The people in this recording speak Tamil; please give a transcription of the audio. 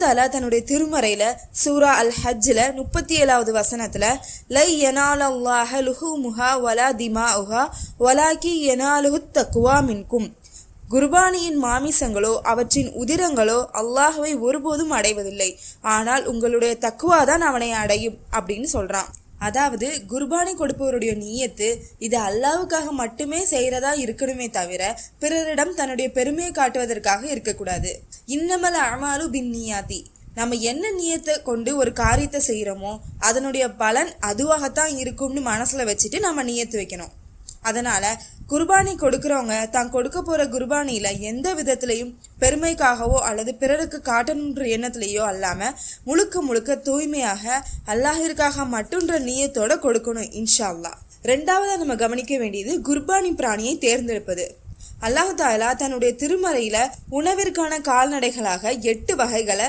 தாலா தன்னுடைய திருமறையில சூரா அல் ஹஜ்ல 37வது வசனத்துல லை யனாலல்லாஹ லுஹூமுஹா வலா திமாஉஹா வலாக்கி யனாலுஹுத் தக்வா மின்கும், குர்பானியின் மாமிசங்களோ அவற்றின் உதிரங்களோ அல்லாஹ்வை ஒருபோதும் அடைவதில்லை, ஆனால் உங்களுடைய தக்குவா தான் அவனை அடையும் அப்படின்னு சொல்றான். அதாவது குர்பானி கொடுப்பவருடைய நியத்து இது அல்லாஹ்வுக்காக மட்டுமே செய்யறதா இருக்கணுமே தவிர பிறரிடம் தன்னுடைய பெருமையை காட்டுவதற்காக இருக்கக்கூடாது. இன்னமல் அமாலு பின் நியாதி, நம்ம என்ன நியத்தை கொண்டு ஒரு காரியத்தை செய்யறோமோ அதனுடைய பலன் அதுவாகத்தான் இருக்கும்னு மனசுல வச்சுட்டு நம்ம நியத்து வைக்கணும். அதனால குர்பானி கொடுக்கறவங்க தான் கொடுக்க போற குர்பானியில எந்த விதத்திலையும் பெருமைக்காகவோ அல்லது பிறருக்கு காட்டணுன்ற எண்ணத்திலேயோ அல்லாம முழுக்க முழுக்க தூய்மையாக அல்லாஹிற்காக மட்டுன்ற நியத்தோட கொடுக்கணும் இன்ஷா அல்லாஹ். ரெண்டாவதா நம்ம கவனிக்க வேண்டியது குர்பானி பிராணியை தேர்ந்தெடுப்பது. அல்லாஹ் தாலா தன்னுடைய திருமறையில உணவிற்கான கால்நடைகளாக 8 வகைகளை